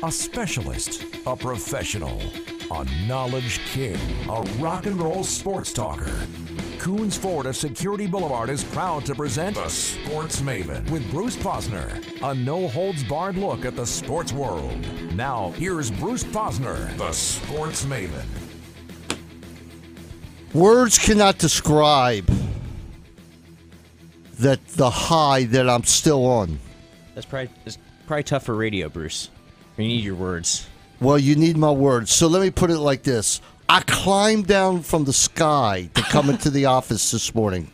a specialist, a professional, a knowledge king, a rock and roll sports talker. Coons Ford of Security Boulevard is proud to present the Sports Maven with Bruce Posner, a no-holds-barred look at the sports world. Now, here's Bruce Posner, the Sports Maven. Words cannot describe the high that I'm still on. It's probably tough for radio, Bruce. You need your words. Well, you need my words. So let me put it like this. I climbed down from the sky to come into the office this morning.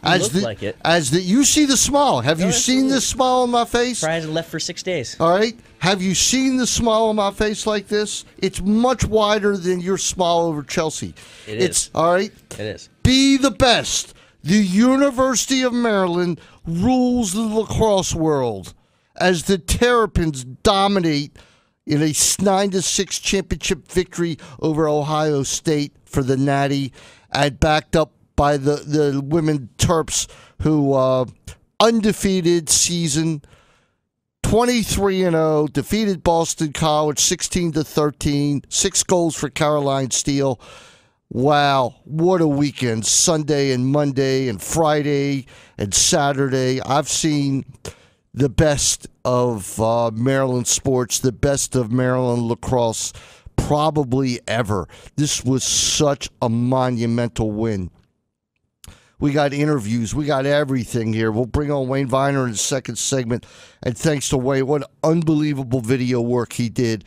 You see the smile. Have you seen this smile on my face? Probably hasn't left for 6 days. All right. Have you seen the smile on my face like this? It's much wider than your smile over Chelsea. It's all right. It is. Be the best. The University of Maryland rules the lacrosse world as the Terrapins dominate in a 9-6 championship victory over Ohio State for the Natty, and backed up by the women Terps, who undefeated season, 23-0, defeated Boston College 16-13, 6 goals for Caroline Steele. Wow, what a weekend. Sunday and Monday and Friday and Saturday. I've seen the best of Maryland sports, the best of Maryland lacrosse probably ever. This was such a monumental win. We got interviews. We got everything here. We'll bring on Wayne Viner in the second segment. And thanks to Wayne, what unbelievable video work he did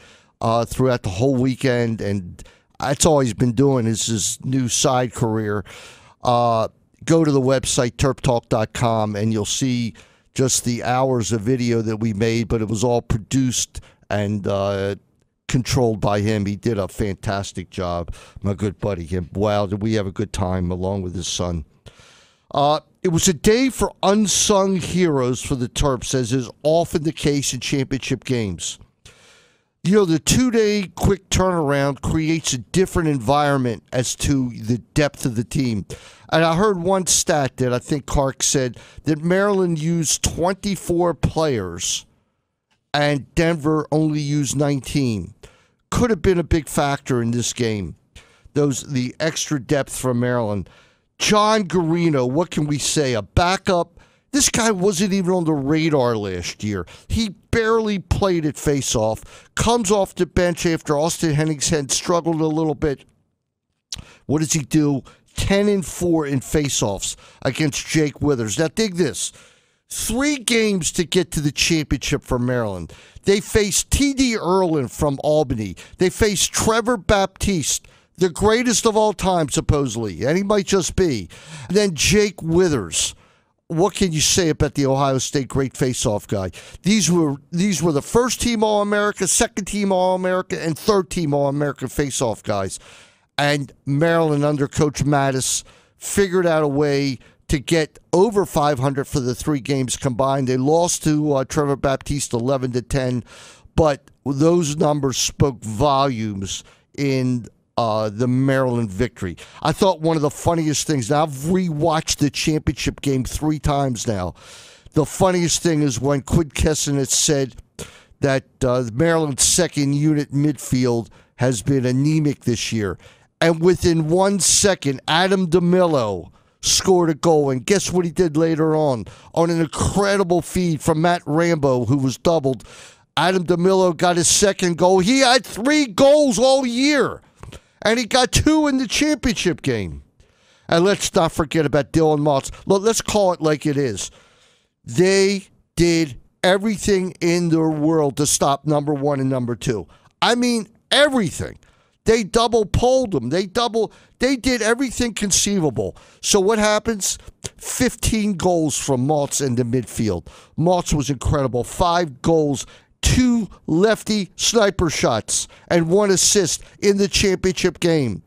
throughout the whole weekend. And that's all he's been doing is his new side career. Go to the website, terptalk.com, and you'll see just the hours of video that we made, but it was all produced and controlled by him. He did a fantastic job, my good buddy. Wow, did we have a good time along with his son. It was a day for unsung heroes for the Terps, as is often the case in championship games. You know, the 2-day quick turnaround creates a different environment as to the depth of the team. And I heard one stat that I think Clark said that Maryland used 24 players and Denver only used 19. Could have been a big factor in this game. The extra depth from Maryland. John Garino, what can we say? A backup. This guy wasn't even on the radar last year. He barely played at faceoff. Comes off the bench after Austin Henningsen struggled a little bit. What does he do? 10-4 in faceoffs against Jake Withers. Now dig this. 3 games to get to the championship for Maryland. They faced T.D. Erlin from Albany. They faced Trevor Baptiste, the greatest of all time, supposedly, and he might just be. And then Jake Withers. What can you say about the Ohio State great faceoff guy? These were the first team All-America, second team All-America, and third team All-America faceoff guys. And Maryland under Coach Mattis figured out a way to get over 500 for the 3 games combined. They lost to Trevor Baptiste 11-10, but those numbers spoke volumes in the Maryland victory. I thought one of the funniest things, now I've rewatched the championship game 3 times now. The funniest thing is when Quid Kessenich said that Maryland's second unit midfield has been anemic this year. And within 1 second, Adam DeMillo scored a goal. And guess what he did later on an incredible feed from Matt Rambo, who was doubled. Adam DeMillo got his second goal. He had 3 goals all year. And he got 2 in the championship game. And let's not forget about Dylan Motz. Look, let's call it like it is. They did everything in their world to stop number 1 and number 2. I mean, everything. They double-poled them. They did everything conceivable. So what happens? 15 goals from Motz in the midfield. Motz was incredible. 5 goals, 2 lefty sniper shots, and 1 assist in the championship game.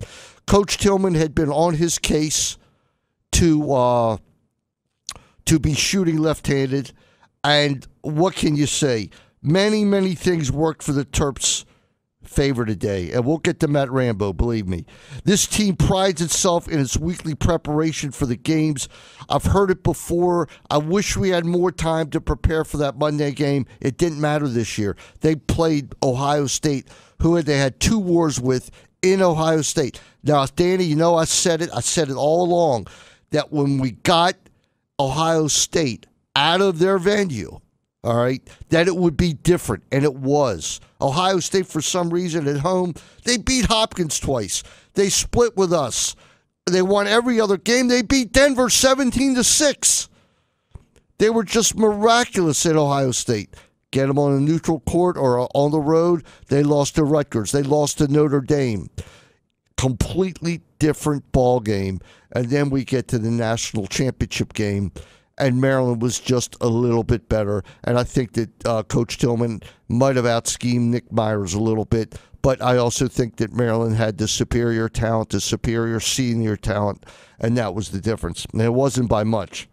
Coach Tillman had been on his case to be shooting left-handed, and what can you say? Many, many things worked for the Terps favor today, and we'll get to Matt Rambo, believe me. This team prides itself in its weekly preparation for the games. I've heard it before. I wish we had more time to prepare for that Monday game. It didn't matter this year. They played Ohio State, who they had 2 wars with in Ohio State. Now, Danny, you know I said it all along, that when we got Ohio State out of their venue, all right, that it would be different, and it was. Ohio State, for some reason, at home, they beat Hopkins twice. They split with us. They won every other game. They beat Denver 17-6. They were just miraculous at Ohio State. Get them on a neutral court or on the road, they lost to Rutgers. They lost to Notre Dame. Completely different ball game. And then we get to the national championship game, and Maryland was just a little bit better. And I think that Coach Tillman might have out-schemed Nick Myers a little bit, but I also think that Maryland had the superior talent, the superior senior talent, and that was the difference. And it wasn't by much.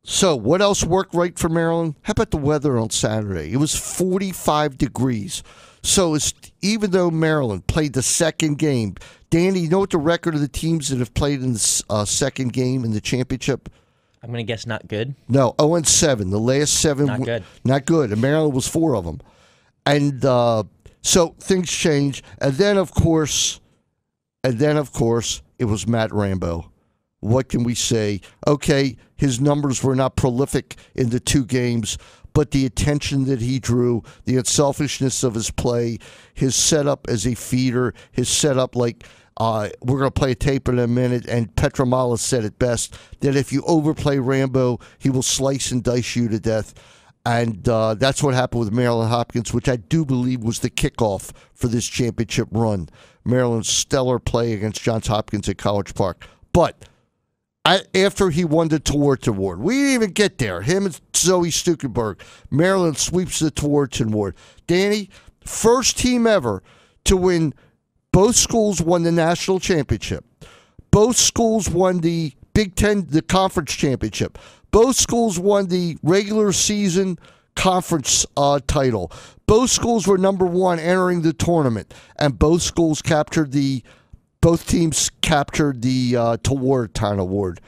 So what else worked right for Maryland? How about the weather on Saturday? It was 45 degrees. So even though Maryland played the second game, Danny, you know what the record of the teams that have played in the second game in the championship? I'm going to guess not good. No, 0-7. The last 7. Not good. Not good. And Maryland was 4 of them. And so things change. And then, of course, it was Matt Rambo. What can we say? Okay, his numbers were not prolific in the 2 games, but the attention that he drew, the unselfishness of his play, his setup as a feeder, his setup like we're going to play a tape in a minute, and Petramala said it best, that if you overplay Rambo, he will slice and dice you to death. And that's what happened with Maryland Hopkins, which I do believe was the kickoff for this championship run. Maryland's stellar play against Johns Hopkins at College Park. But after he won the Tewaaraton Award, we didn't even get there. Him and Zoe Stukenberg, Maryland sweeps the Tewaaraton Award. Danny, first team ever to win. Both schools won the national championship. Both schools won the Big Ten, the conference championship. Both schools won the regular season conference title. Both schools were number 1 entering the tournament, and both teams captured the Tewaaraton Award.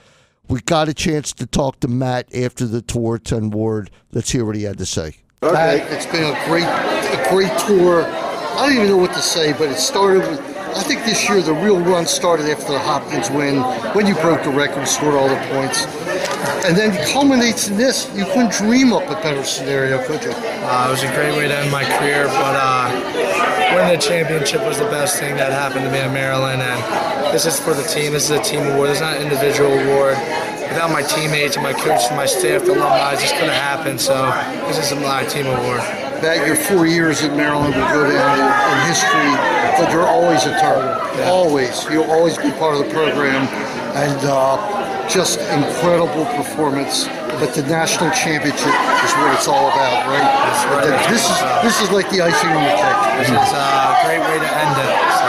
We got a chance to talk to Matt after the Tewaaraton Award. Let's hear what he had to say. Okay. Matt, it's been a great tour. I don't even know what to say, but it started with, I think this year the real run started after the Hopkins win, when you broke the record, scored all the points. And then culminates in this. You couldn't dream up a better scenario, could you? It was a great way to end my career, but winning the championship was the best thing that happened to me in Maryland. And this is for the team. This is a team award. This is not an individual award. Without my teammates and my coaches and my staff, the alumni, this couldn't happen. So this is my team award. That your 4 years at Maryland will go down in history, but you're always a target. Yeah. Always. You'll always be part of the program. And just incredible performance. But the national championship is what it's all about, right? That's right. This is like the icing on the cake. This is a great way to end it. So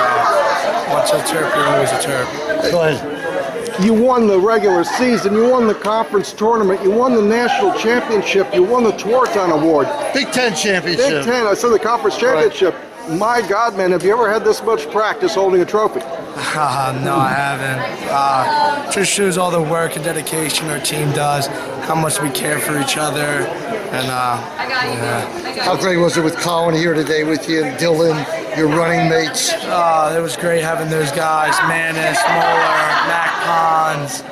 once a Terp, you're always a Terp. Go ahead. You won the regular season, you won the conference tournament, you won the national championship, you won the Tewaaraton Award. Big Ten championship. Big Ten, I said the conference championship. Right. My God, man, have you ever had this much practice holding a trophy? No, I haven't. Just shows all the work and dedication our team does, how much we care for each other, and yeah. How great was it with Colin here today with you and Dylan, your running mates? It was great having those guys, Manis, Moeller, Mac Pons.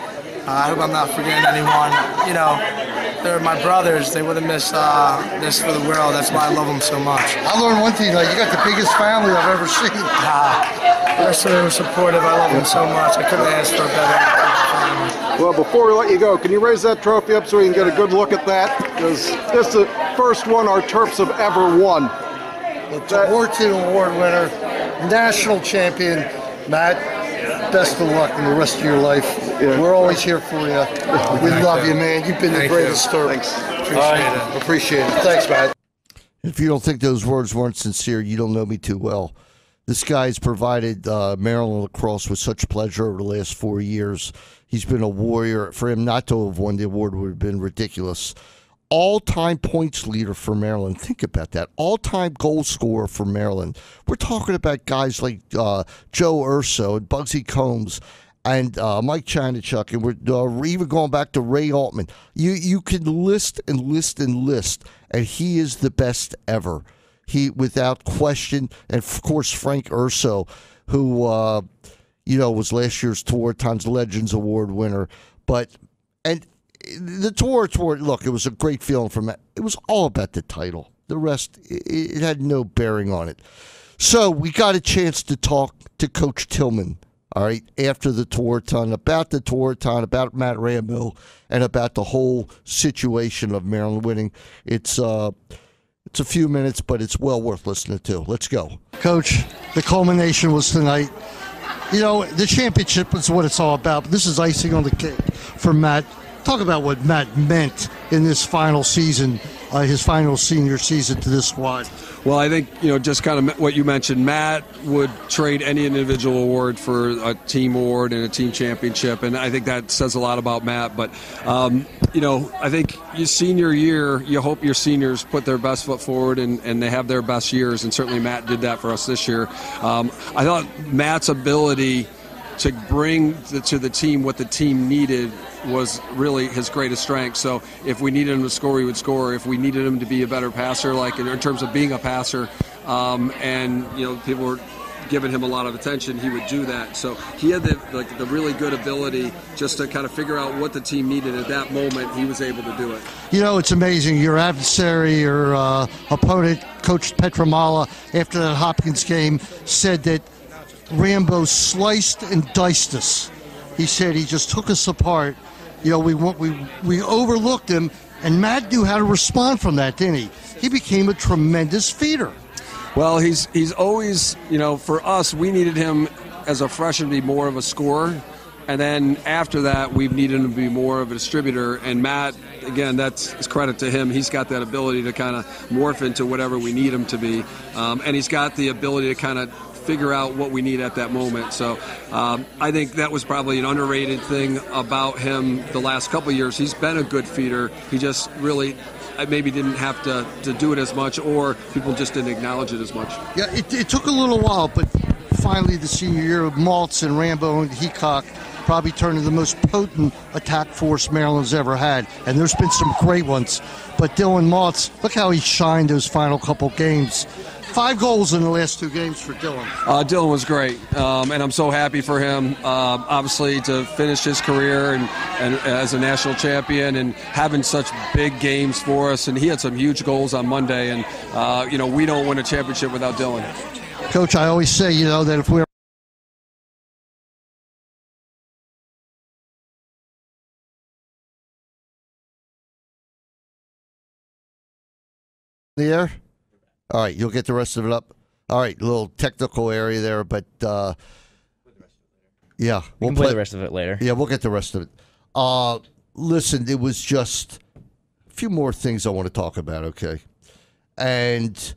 I hope I'm not forgetting anyone. You know, they're my brothers. They wouldn't miss this for the world. That's why I love them so much. I learned one thing, like, you got the biggest family I've ever seen. They're so supportive. I love them so much. I couldn't ask for a better family. Well, before we let you go, can you raise that trophy up so we can get a good look at that? Because this is the first one our Terps have ever won. The Tewaaraton Award winner, national champion, Matt, best of luck in the rest of your life. Yeah. We're always here for you. We love you, man. You've been the greatest Terp. Thanks. Appreciate it. Thanks, Matt. If you don't think those words weren't sincere, you don't know me too well. This guy's provided Maryland Lacrosse with such pleasure over the last 4 years. He's been a warrior. For him not to have won the award would have been ridiculous. all-time points leader for Maryland. Think about that. All-time goal scorer for Maryland. We're talking about guys like Joe Urso and Bugsy Combs and Mike Chinichuk, and we're even going back to Ray Altman. You can list and list and list, and he is the best ever. He, without question, and of course Frank Urso, who was last year's Tour Times Legends Award winner. And the tour, look, it was a great feeling for Matt. It was all about the title. The rest, it had no bearing on it. So we got a chance to talk to Coach Tillman, all right, after the tour-ton, about Matt Rambo, and about the whole situation of Maryland winning. It's a few minutes, but it's well worth listening to. Let's go. Coach, the culmination was tonight. The championship is what it's all about, but this is icing on the cake for Matt. Talk about what Matt meant in this final season, his final senior season to this squad. Well, I think, just kind of what you mentioned, Matt would trade any individual award for a team award and a team championship, and I think that says a lot about Matt. But, I think your senior year, you hope your seniors put their best foot forward and they have their best years, and certainly Matt did that for us this year. I thought Matt's ability to bring to the team what the team needed was really his greatest strength. So if we needed him to score, he would score. If we needed him to be a better passer, like in terms of being a passer, and people were giving him a lot of attention, he would do that. So he had the really good ability just to kind of figure out what the team needed at that moment. He was able to do it. It's amazing. Your adversary, your opponent, Coach Petramala, after that Hopkins game, said that Rambo sliced and diced us. He said he just took us apart. We overlooked him, and Matt knew how to respond from that, didn't he? He became a tremendous feeder. Well, he's always, for us, we needed him as a freshman to be more of a scorer. And then after that, we've needed him to be more of a distributor. And Matt, again, that's credit to him. He's got that ability to kind of morph into whatever we need him to be. And he's got the ability to kind of figure out what we need at that moment. So I think that was probably an underrated thing about him the last couple of years. He's been a good feeder. He just really maybe didn't have to do it as much, or people just didn't acknowledge it as much. Yeah, it took a little while, but finally the senior year of Maltz and Rambo and Heacock probably turned into the most potent attack force Maryland's ever had, and there's been some great ones. But Dylan Maltz, look how he shined those final couple games. 5 goals in the last 2 games for Dylan. Dylan was great, and I'm so happy for him, obviously, to finish his career and as a national champion and having such big games for us. And he had some huge goals on Monday, and, we don't win a championship without Dylan. Coach, I always say, that if we're the air? All right, you'll get the rest of it up. All right, a little technical area there, but yeah, we'll play the rest of it later. Yeah, we'll get the rest of it. Listen, it was just a few more things I want to talk about, okay? And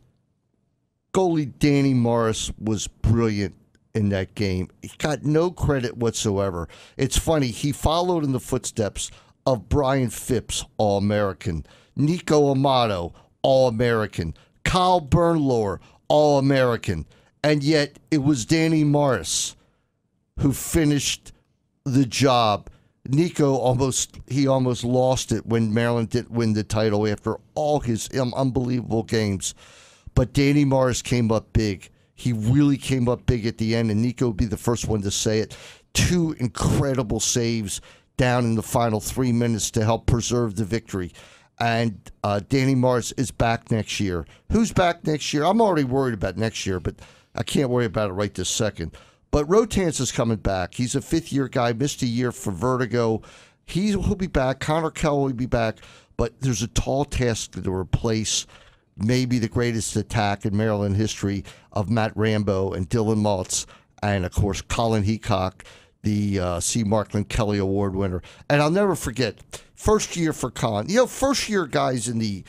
goalie Danny Morris was brilliant in that game. He got no credit whatsoever. It's funny, he followed in the footsteps of Brian Phipps, All-American, Nico Amato, All-American, Kyle Bernlohr, All-American, and yet it was Danny Morris who finished the job. Nico almost lost it when Maryland didn't win the title after all his unbelievable games. But Danny Morris came up big. He really came up big at the end, and Nico would be the first one to say it. 2 incredible saves down in the final 3 minutes to help preserve the victory. And Danny Morris is back next year. Who's back next year? I'm already worried about next year, but I can't worry about it right this second. But Rotance is coming back. He's a 5th-year guy, missed a year for vertigo. He'll be back. Connor Kell will be back. But there's a tall task to replace maybe the greatest attack in Maryland history of Matt Rambo and Dylan Maltz, and, of course, Colin Heacock, the C. Markland Kelly Award winner. And I'll never forget, first year for Colin. First year guys in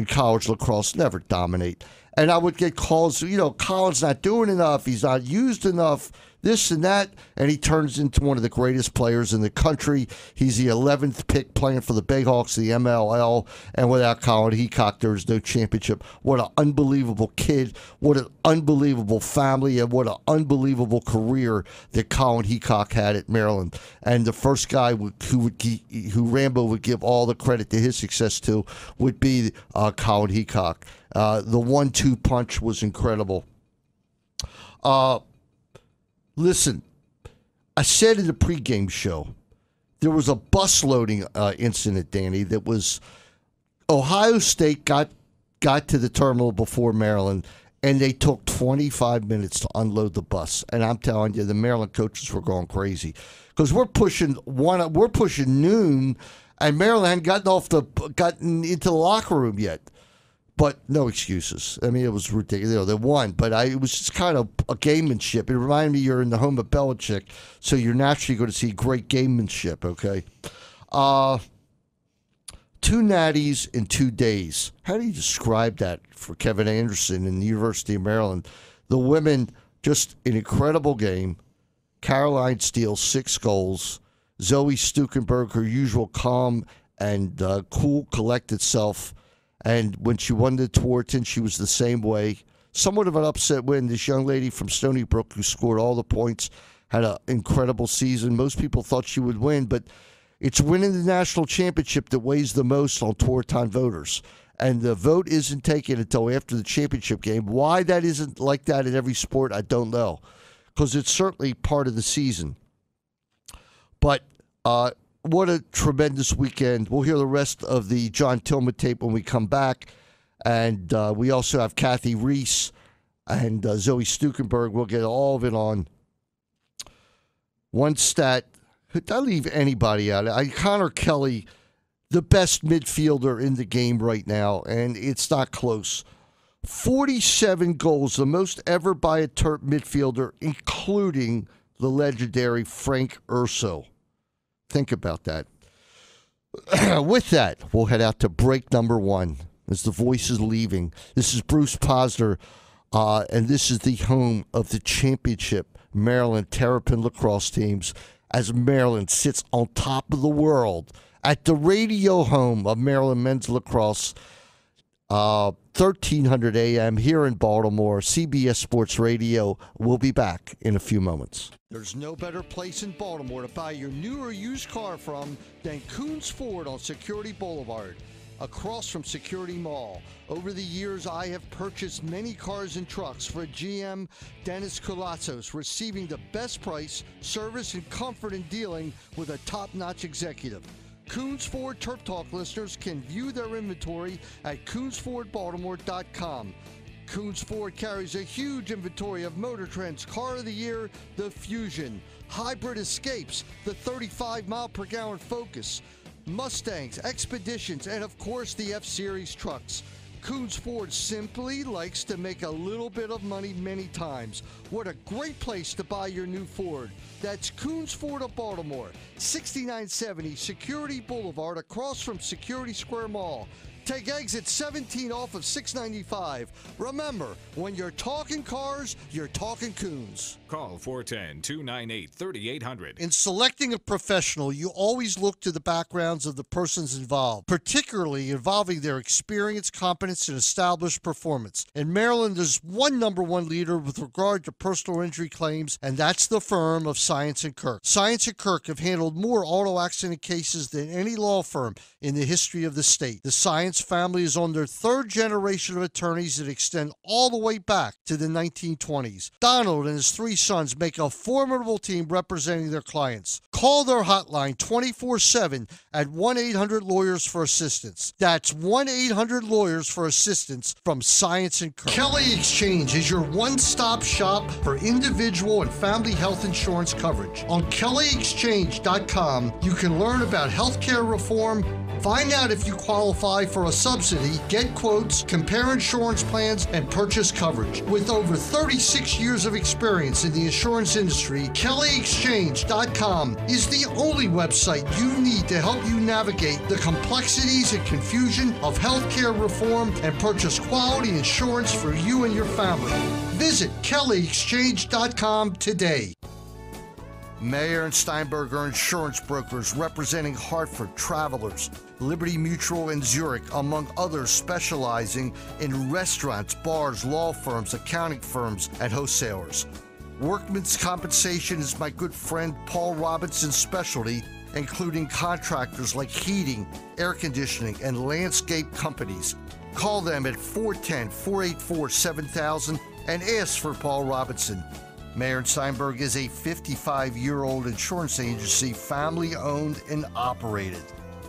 college lacrosse never dominate. And I would get calls, Colin's not doing enough. He's not used enough. this and that, and he turns into one of the greatest players in the country. He's the 11th pick playing for the Bayhawks, the MLL, and without Colin Heacock, there is no championship. What an unbelievable kid, what an unbelievable family, and what an unbelievable career that Colin Heacock had at Maryland. And the first guy who Rambo would give all the credit to his success to would be Colin Heacock. The 1-2 punch was incredible. Listen, I said in the pregame show, there was a bus loading incident, Danny, that was Ohio State got to the terminal before Maryland, and they took 25 minutes to unload the bus. And I'm telling you, the Maryland coaches were going crazy because we're pushing noon, and Maryland hadn't gotten into the locker room yet. But no excuses. I mean, it was ridiculous. They won, but it was just kind of a gamemanship. It reminded me you're in the home of Belichick, so you're naturally going to see great gamemanship, okay? 2 natties in 2 days. How do you describe that for Kevin Anderson in the University of Maryland? The women, just an incredible game. Caroline Steele, 6 goals. Zoe Stukenberg, her usual calm and cool, collected self. And when she won the Twarton, she was the same way. Somewhat of an upset win. This young lady from Stony Brook who scored all the points had an incredible season. Most people thought she would win, but it's winning the national championship that weighs the most on Twarton voters. And the vote isn't taken until after the championship game. Why that isn't like that in every sport, I don't know. Because it's certainly part of the season. But what a tremendous weekend. We'll hear the rest of the John Tillman tape when we come back. And we also have Kathy Reese and Zoe Stukenberg. We'll get all of it on. One stat, did I leave anybody out? Connor Kelly, the best midfielder in the game right now, and it's not close. 47 goals, the most ever by a Terp midfielder, including the legendary Frank Urso. Think about that. With that, we'll head out to break number 1 as the voice is leaving. This is Bruce Posner, and this is the home of the championship Maryland Terrapin lacrosse teams as Maryland sits on top of the world at the radio home of Maryland men's lacrosse, 1300 AM here in Baltimore. CBS Sports Radio. We'll be back in a few moments. There's no better place in Baltimore to buy your new or used car from than Coons Ford on Security Boulevard, across from Security Mall. Over the years, I have purchased many cars and trucks for GM Dennis Colatzos, receiving the best price, service, and comfort in dealing with a top-notch executive. Coons Ford Turf Talk listeners can view their inventory at CoonsFordBaltimore.com. Coons Ford carries a huge inventory of Motor Trend's Car of the Year, the Fusion, Hybrid Escapes, the 35-mile-per-gallon Focus, Mustangs, Expeditions, and of course the F-Series trucks. Coons Ford simply likes to make a little bit of money many times. What a great place to buy your new Ford. That's Coons Ford of Baltimore, 6970 Security Boulevard, across from Security Square Mall. Take exit 17 off of 695. Remember, when you're talking cars, you're talking Coons. Call 410-298-3800. In selecting a professional, you always look to the backgrounds of the persons involved, particularly involving their experience, competence, and established performance. In Maryland, there's one number one leader with regard to personal injury claims, and that's the firm of Science & Kirk. Science & Kirk have handled more auto accident cases than any law firm in the history of the state. The Science family is on their 3rd generation of attorneys that extend all the way back to the 1920s. Donald and his 3 sons make a formidable team representing their clients. Call their hotline 24/7 at 1-800-LAWYERS for assistance. That's 1-800-LAWYERS for assistance from Science & Kirk. Kelly Exchange is your one-stop shop for individual and family health insurance coverage. On kellyexchange.com, you can learn about healthcare reform, find out if you qualify for a subsidy, get quotes, compare insurance plans, and purchase coverage. With over 36 years of experience in the insurance industry, kellyexchange.com is the only website you need to help you navigate the complexities and confusion of healthcare reform and purchase quality insurance for you and your family. Visit kellyexchange.com today. Mayer and Steinberg are insurance brokers representing Hartford, Travelers, Liberty Mutual, and Zurich, among others, specializing in restaurants, bars, law firms, accounting firms, and wholesalers. Workman's compensation is my good friend Paul Robinson's specialty, including contractors like heating, air conditioning, and landscape companies. Call them at 410-484-7000 and ask for Paul Robinson. Mayer & Steinberg is a 55-year-old insurance agency, family-owned and operated.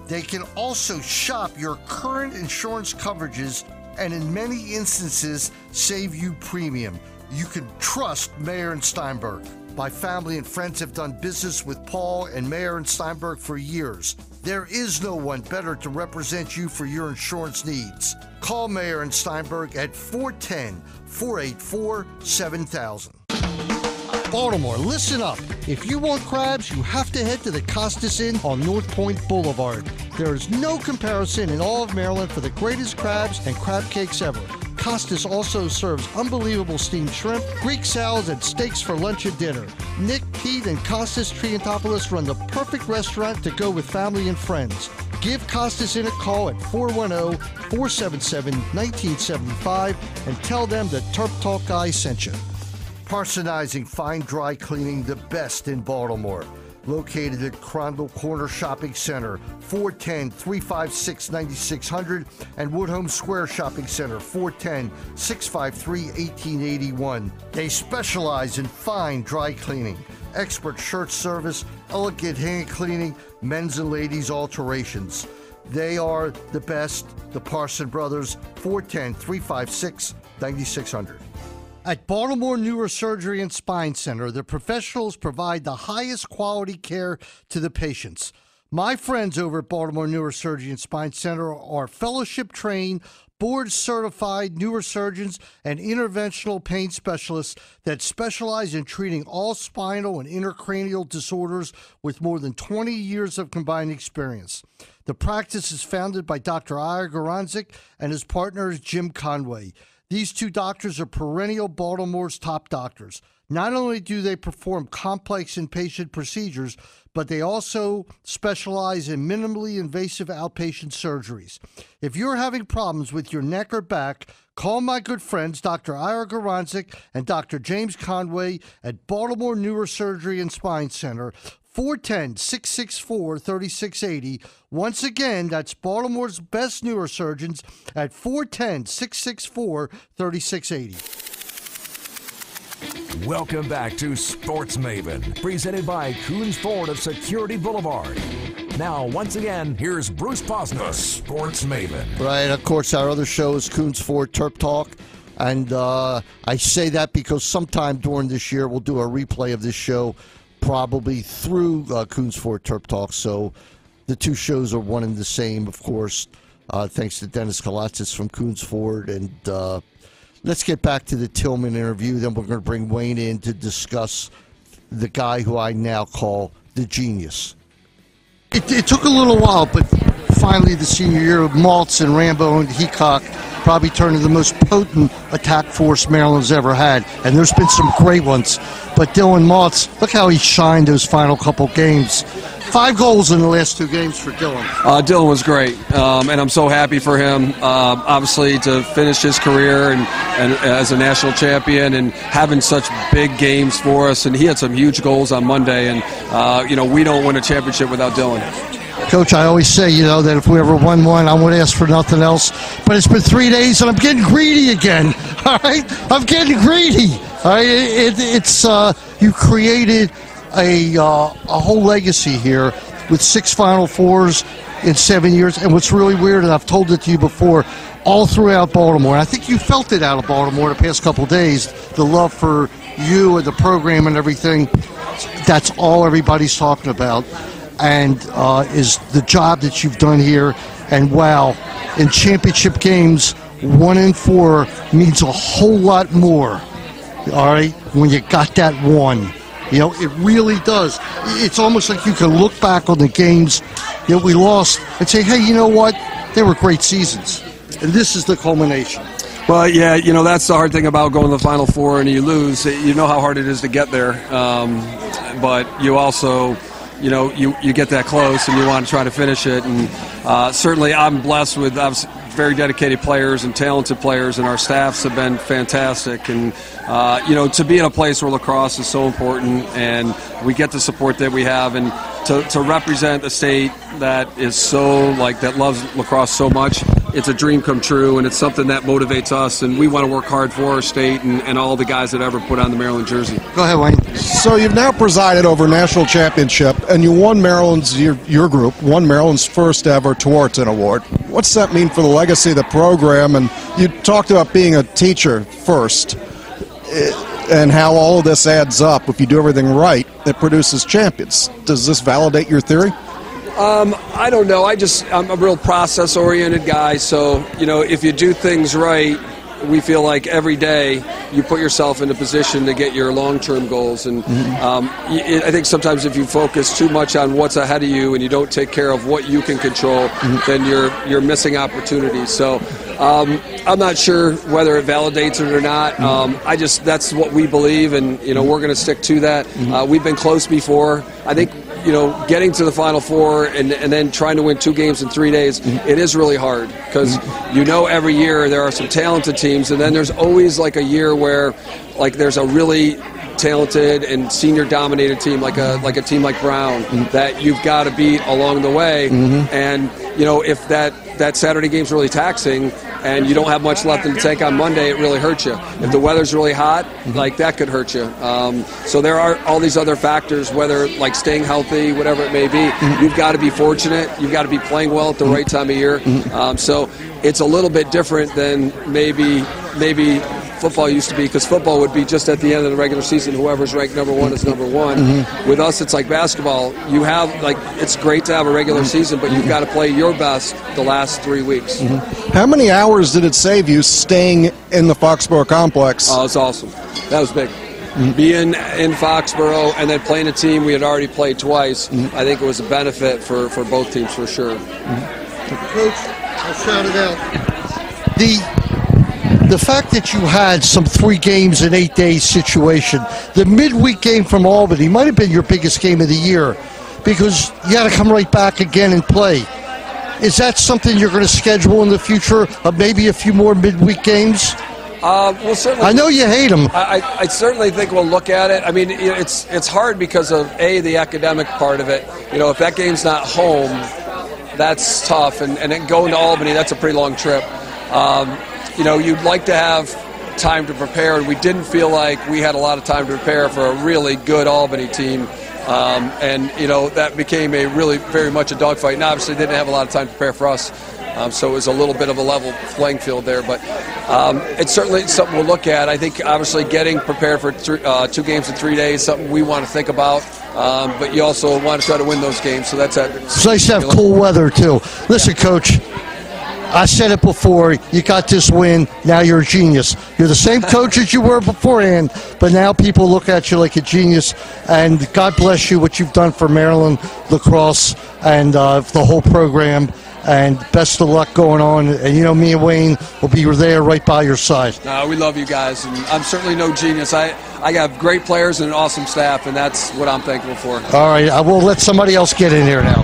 They can also shop your current insurance coverages and in many instances save you premium. You can trust Mayer & Steinberg. My family and friends have done business with Paul and Mayer & Steinberg for years. There is no one better to represent you for your insurance needs. Call Mayer & Steinberg at 410-484-7000. Baltimore, listen up. If you want crabs, you have to head to the Costas Inn on North Point Boulevard. There is no comparison in all of Maryland for the greatest crabs and crab cakes ever. Costas also serves unbelievable steamed shrimp, Greek salads, and steaks for lunch and dinner. Nick, Pete, and Costas Triantopoulos run the perfect restaurant to go with family and friends. Give Costas Inn a call at 410-477-1975 and tell them the Terp Talk guy sent you. Parsonizing Fine Dry Cleaning, the best in Baltimore. Located at Crondall Corner Shopping Center, 410-356-9600, and Woodhome Square Shopping Center, 410-653-1881. They specialize in fine dry cleaning, expert shirt service, elegant hand cleaning, men's and ladies' alterations. They are the best, the Parson Brothers, 410-356-9600. At Baltimore Neurosurgery and Spine Center, the professionals provide the highest quality care to the patients. My friends over at Baltimore Neurosurgery and Spine Center are fellowship-trained, board-certified neurosurgeons and interventional pain specialists that specialize in treating all spinal and intracranial disorders with more than 20 years of combined experience. The practice is founded by Dr. Ira Goranczyk and his partner Jim Conway. These two doctors are perennial Baltimore's top doctors. Not only do they perform complex inpatient procedures, but they also specialize in minimally invasive outpatient surgeries. If you're having problems with your neck or back, call my good friends Dr. Ira Goranczyk and Dr. James Conway at Baltimore Neurosurgery and Spine Center, 410-664-3680. Once again, that's Baltimore's best neurosurgeons at 410-664-3680. Welcome back to Sports Maven, presented by Coons Ford of Security Boulevard. Now, once again, here's Bruce Posner, the Sports Maven. Right, of course, our other show is Coons Ford Terp Talk. And I say that because sometime during this year, we'll do a replay of this show, probably through Coons Ford Terp Talk. So the two shows are one and the same, of course, thanks to Dennis Kalatzis from Coons Ford. And let's get back to the Tillman interview. Then we're going to bring Wayne in to discuss the guy who I now call the genius. It took a little while, but finally the senior year of Maltz and Rambo and Heacock probably turned into the most potent attack force Maryland's ever had. And there's been some great ones. But Dylan Maltz, look how he shined those final couple games. 5 goals in the last 2 games for Dylan. Dylan was great, and I'm so happy for him, obviously, to finish his career and as a national champion and having such big games for us. And he had some huge goals on Monday, and, we don't win a championship without Dylan. Coach, I always say, that if we ever won one, I would ask for nothing else. But it's been 3 days, and I'm getting greedy again. All right? I'm getting greedy. All right? It's you created a whole legacy here with 6 Final Fours in 7 years. And what's really weird, and I've told it to you before, all throughout Baltimore, and I think you felt it out of Baltimore the past couple of days, the love for you and the program and everything, that's all everybody's talking about. And is the job that you've done here. And wow, in championship games, 1 and 4 means a whole lot more, all right, when you got that one. It really does. It's almost like you can look back on the games that we lost and say, hey, you know what? They were great seasons. And this is the culmination. Well, yeah, that's the hard thing about going to the Final Four and you lose. You know how hard it is to get there. but you also, you get that close and you want to try to finish it. And certainly I'm blessed with very dedicated players and talented players, and our staffs have been fantastic. And, to be in a place where lacrosse is so important and we get the support that we have, and to represent a state that is so, that loves lacrosse so much, it's a dream come true, and it's something that motivates us, and we want to work hard for our state and all the guys that ever put on the Maryland jersey. Go ahead, Wayne. So you've now presided over a national championship, and you won your group won Maryland's first ever Tewaaraton Award. What's that mean for the legacy of the program? And you talked about being a teacher first, and how all of this adds up. If you do everything right, it produces champions. Does this validate your theory? I don't know. I'm a real process-oriented guy, so, if you do things right, we feel like every day you put yourself in a position to get your long-term goals. And I think sometimes if you focus too much on what's ahead of you and you don't take care of what you can control, then you're missing opportunities. So I'm not sure whether it validates it or not. That's what we believe, and we're going to stick to that. We've been close before. I think getting to the Final Four and then trying to win 2 games in 3 days, it is really hard because every year there are some talented teams, and then there's always a year where there's a really talented and senior dominated team like a team like Brown that you've got to beat along the way. And if that Saturday game's really taxing and you don't have much left in the tank on Monday, it really hurts you. If the weather's really hot, that could hurt you. So there are all these other factors, whether staying healthy, whatever it may be. You've got to be fortunate. You've got to be playing well at the right time of year. So it's a little bit different than maybe football used to be, because football would be just at the end of the regular season, whoever's ranked number 1 is number 1. With us, it's like basketball. You have it's great to have a regular season, but you've got to play your best the last 3 weeks. How many hours did it save you staying in the Foxborough complex? Oh, it's awesome. That was big. Being in Foxborough and then playing a team we had already played twice, I think it was a benefit for both teams for sure. Coach, I'll shout it out. The fact that you had some 3 games in 8 days situation, the midweek game from Albany might have been your biggest game of the year because you had to come right back again and play. Is that something you're going to schedule in the future, of maybe a few more midweek games? Well, certainly. I know you hate them. I certainly think we'll look at it. I mean, it's hard because of, the academic part of it. If that game's not home, that's tough. And then going to Albany, that's a pretty long trip. You'd like to have time to prepare, and we didn't feel like we had a lot of time to prepare for a really good Albany team. That became very much a dogfight. And obviously, they didn't have a lot of time to prepare for us. So it was a little bit of a level playing field there. But it's certainly something we'll look at. I think, obviously, getting prepared for 2 games in 3 days is something we want to think about. But you also want to try to win those games. So that's it. It's nice to have cool weather, too. Listen, Coach, I said it before, you got this win, now you're a genius. You're the same coach as you were beforehand, but now people look at you like a genius, and God bless you, what you've done for Maryland lacrosse and the whole program, and best of luck going on. And me and Wayne will be there right by your side. We love you guys, and I'm certainly no genius. I got great players and an awesome staff, and that's what I'm thankful for. All right, I will let somebody else get in here now.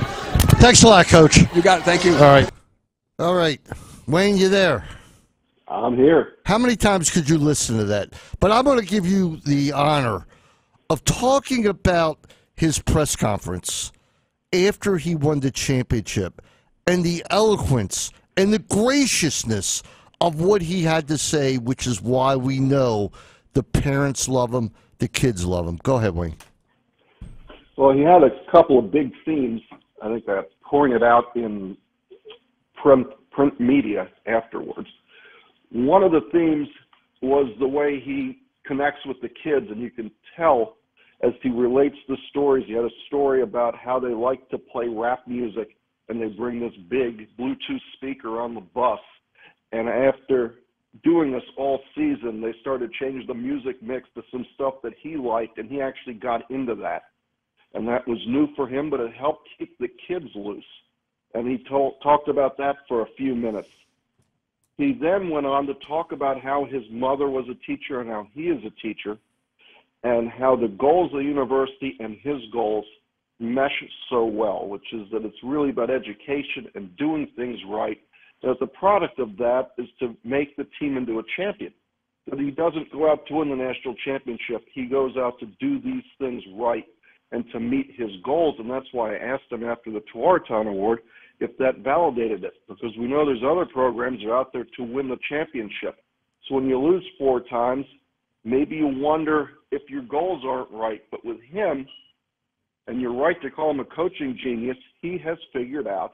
Thanks a lot, Coach. You got it, thank you. All right. Wayne, you there? I'm here. How many times could you listen to that? But I'm going to give you the honor of talking about his press conference after he won the championship and the eloquence and the graciousness of what he had to say, which is why we know the parents love him, the kids love him. Go ahead, Wayne. Well, he had a couple of big themes. I think that pouring it out in print media afterwards. One of the themes was the way he connects with the kids, and you can tell as he relates the stories. He had a story about how they like to play rap music, and they bring this big Bluetooth speaker on the bus, and after doing this all season, they started changing the music mix to some stuff that he liked, and he actually got into that. And that was new for him, but it helped keep the kids loose. And he talked about that for a few minutes. He then went on to talk about how his mother was a teacher and how he is a teacher. and how the goals of the university and his goals mesh so well, which is that it's really about education and doing things right. As a product of that is to make the team into a champion. That he doesn't go out to win the national championship. He goes out to do these things right and to meet his goals. And that's why I asked him after the Tuarton Award if that validated it, because we know there's other programs that are out there to win the championship. So when you lose 4 times, maybe you wonder if your goals aren't right. But with him, and you're right to call him a coaching genius, he has figured out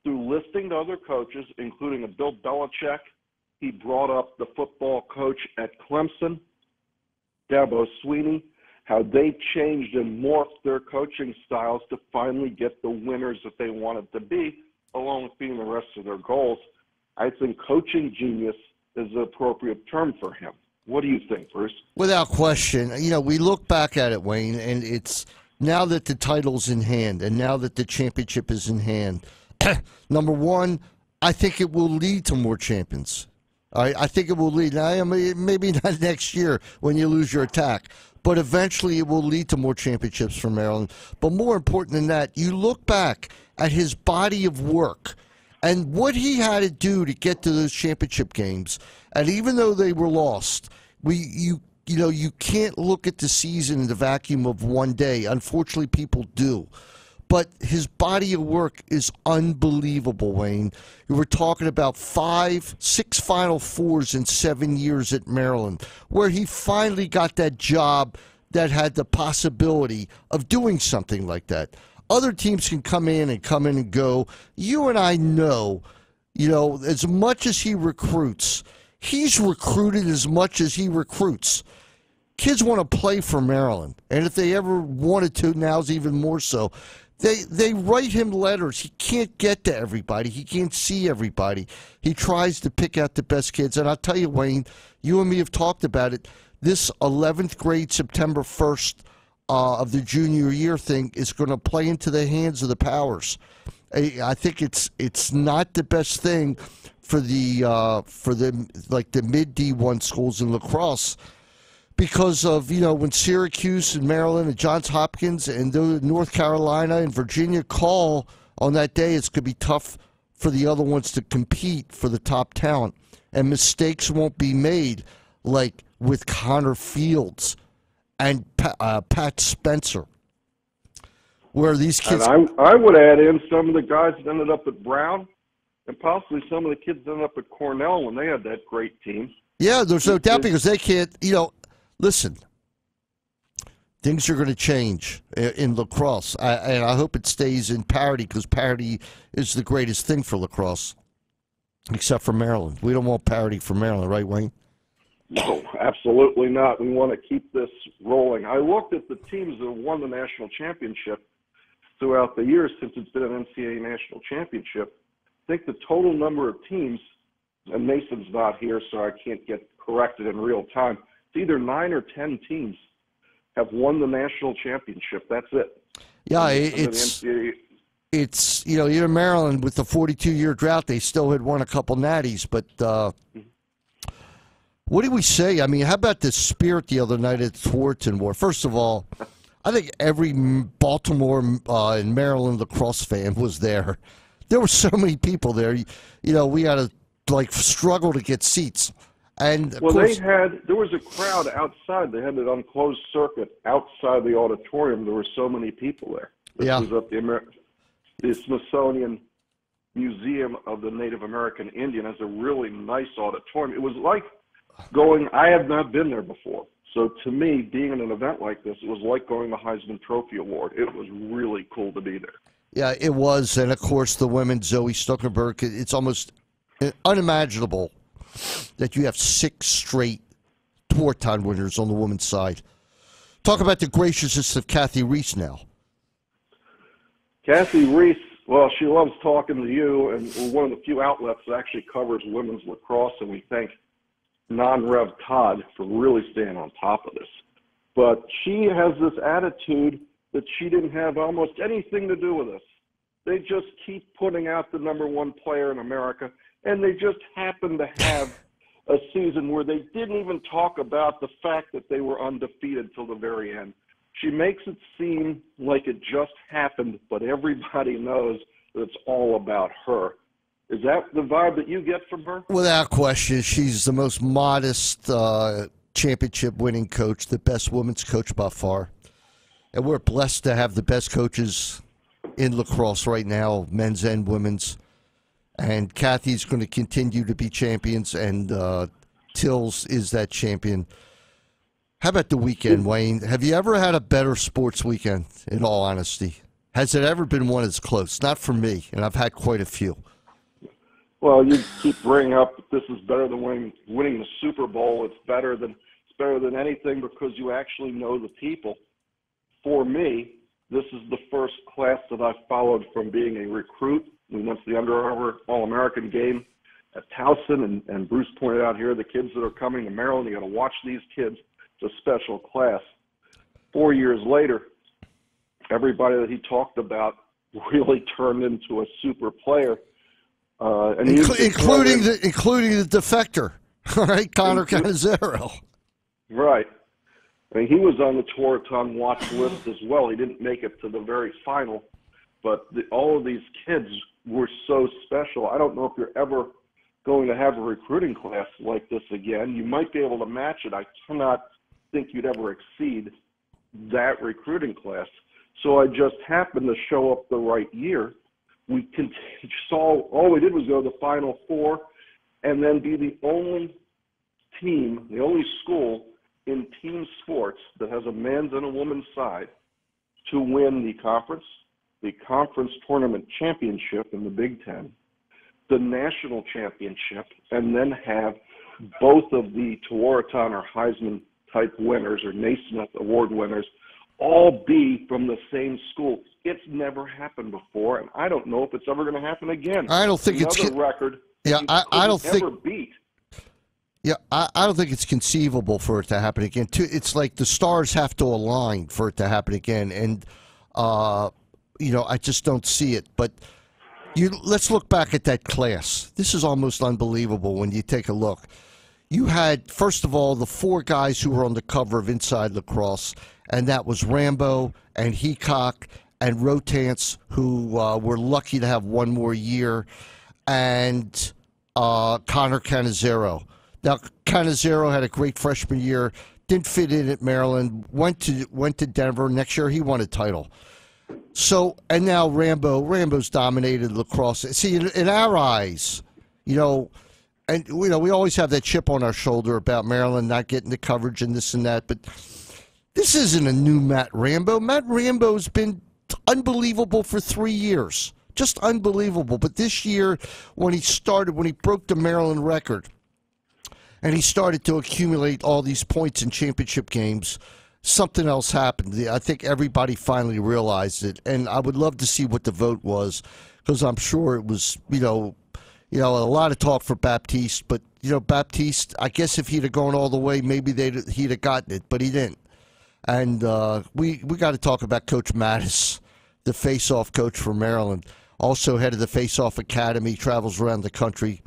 through listening to other coaches, including a Bill Belichick. He brought up the football coach at Clemson, Dabo Swinney, how they changed and morphed their coaching styles to finally get the winners that they wanted to be, along with being the rest of their goals. I think coaching genius is the appropriate term for him. What do you think, Bruce? Without question. We look back at it, Wayne, and it's now that the title's in hand and now that the championship is in hand, number one, I think it will lead to more champions. I think it will lead. Now, maybe not next year when you lose your attack, but eventually it will lead to more championships for Maryland. But more important than that, you look back at his body of work and what he had to do to get to those championship games. And even though they were lost, you can't look at the season in the vacuum of one day. Unfortunately, people do. But his body of work is unbelievable, Wayne. We were talking about 6 Final Fours in 7 years at Maryland, where he finally got that job that had the possibility of doing something like that. Other teams can come in and go. You and I know, as much as he recruits, he's recruited as much as he recruits. Kids want to play for Maryland, and if they ever wanted to, now's even more so. They write him letters. He can't get to everybody. He can't see everybody. He tries to pick out the best kids. And I'll tell you, Wayne, you and me have talked about it. This 11th grade, September 1st of the junior year thing is going to play into the hands of the powers. I think it's not the best thing for the mid D1 schools in lacrosse. Because of, when Syracuse and Maryland and Johns Hopkins and North Carolina and Virginia call on that day, it's going to be tough for the other ones to compete for the top talent. And mistakes won't be made like with Connor Fields and Pat Spencer, where these kids... And I would add in some of the guys that ended up at Brown and possibly some of the kids that ended up at Cornell when they had that great team. Yeah, there's no doubt because they can't, Listen, things are going to change in lacrosse, and I hope it stays in parity because parity is the greatest thing for lacrosse, except for Maryland. We don't want parity for Maryland, right, Wayne? No, absolutely not. We want to keep this rolling. I looked at the teams that won the national championship throughout the years since it's been an NCAA national championship. I think the total number of teams, and Mason's not here, so I can't get corrected in real time, it's either 9 or 10 teams have won the national championship. That's it. Yeah, it's even Maryland with the 42-year drought, they still had won a couple natties. But what do we say? I mean, how about the spirit the other night at Tuarton War? First of all, I think every Baltimore and Maryland lacrosse fan was there. There were so many people there. We had to struggle to get seats. And well, there was a crowd outside. They had it on closed circuit outside the auditorium. There were so many people there. This was at the Smithsonian Museum of the Native American Indian. Has a really nice auditorium. It was like I have not been there before. So to me, being at an event like this, it was like going to the Heisman Trophy Award. It was really cool to be there. Yeah, it was. And, of course, the women, Zoe Stuckenberg, it's almost unimaginable that you have 6 straight Tuarton winners on the women's side. Talk about the graciousness of Kathy Reese now. Kathy Reese, well, she loves talking to you, and we're one of the few outlets that actually covers women's lacrosse, and we thank Non-Rev Todd for really staying on top of this. But she has this attitude that she didn't have almost anything to do with this. They just keep putting out the number 1 player in America, and they just happen to have a season where they didn't even talk about the fact that they were undefeated till the very end. She makes it seem like it just happened, but everybody knows that it's all about her. Is that the vibe that you get from her? Without question, she's the most modest championship-winning coach, the best women's coach by far. And we're blessed to have the best coaches in lacrosse right now, men's and women's. And Kathy's going to continue to be champions, and Tills is that champion. How about the weekend, Wayne? Have you ever had a better sports weekend, in all honesty? Has it ever been one as close? Not for me, and I've had quite a few. Well, you keep bringing up that this is better than winning the Super Bowl. It's better than anything because you actually know the people. For me, this is the first class that I followed from being a recruit. We went to the Under Armour All-American game at Towson, and Bruce pointed out here the kids that are coming to Maryland, you got to watch these kids. It's a special class. 4 years later, everybody that he talked about really turned into a super player. And including the defector, all right, Connor Cannizzaro. Right. I mean, he was on the Tewaaraton watch list as well. He didn't make it to the very final, but all of these kids were so special. I don't know if you're ever going to have a recruiting class like this again. You might be able to match it. I cannot think you'd ever exceed that recruiting class. So I just happened to show up the right year. We saw all we did was go to the Final Four and then be the only team, the only school in team sports that has a men's and a women's side to win the conference tournament championship in the Big Ten, the national championship, and then have both of the Tewaaraton or Heisman-type winners or Naismith Award winners all be from the same school. It's never happened before, and I don't know if it's ever going to happen again. I don't think it's another record. Yeah, I don't think ever beat. Yeah, I don't think it's conceivable for it to happen again. It's like the stars have to align for it to happen again, and I just don't see it. But let's look back at that class. This is almost unbelievable when you take a look. You had, first of all, the four guys who were on the cover of Inside Lacrosse, and that was Rambo and Heacock and Rotance, who were lucky to have one more year, and Connor Cannizzaro. Now, Cannizzaro had a great freshman year, didn't fit in at Maryland, went to Denver. Next year, he won a title. So, and now Rambo's dominated lacrosse. See, in our eyes, and we always have that chip on our shoulder about Maryland not getting the coverage and this and that, but this isn't a new Matt Rambo. Matt Rambo's been unbelievable for 3 years, just unbelievable. But this year, when he broke the Maryland record, and he started to accumulate all these points in championship games, something else happened. I think everybody finally realized it, and I would love to see what the vote was, because I'm sure it was, a lot of talk for Baptiste, but Baptiste, I guess if he'd have gone all the way, maybe he'd have gotten it, but he didn't. And we got to talk about Coach Mattis, the face-off coach for Maryland, also head of the face-off academy, travels around the country.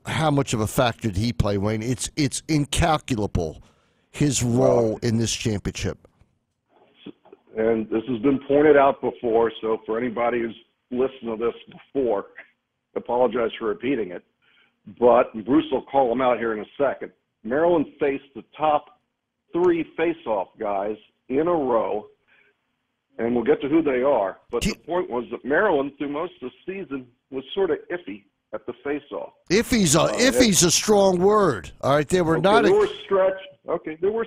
How much of a factor did he play, Wayne? It's incalculable, his role in this championship. And this has been pointed out before, so for anybody who's listened to this before, apologize for repeating it. But Bruce will call him out here in a second. Maryland faced the top 3 face-off guys in a row, and we'll get to who they are. But the point was that Maryland, through most of the season, was sort of iffy at the face-off. Iffy's a strong word. All right, there were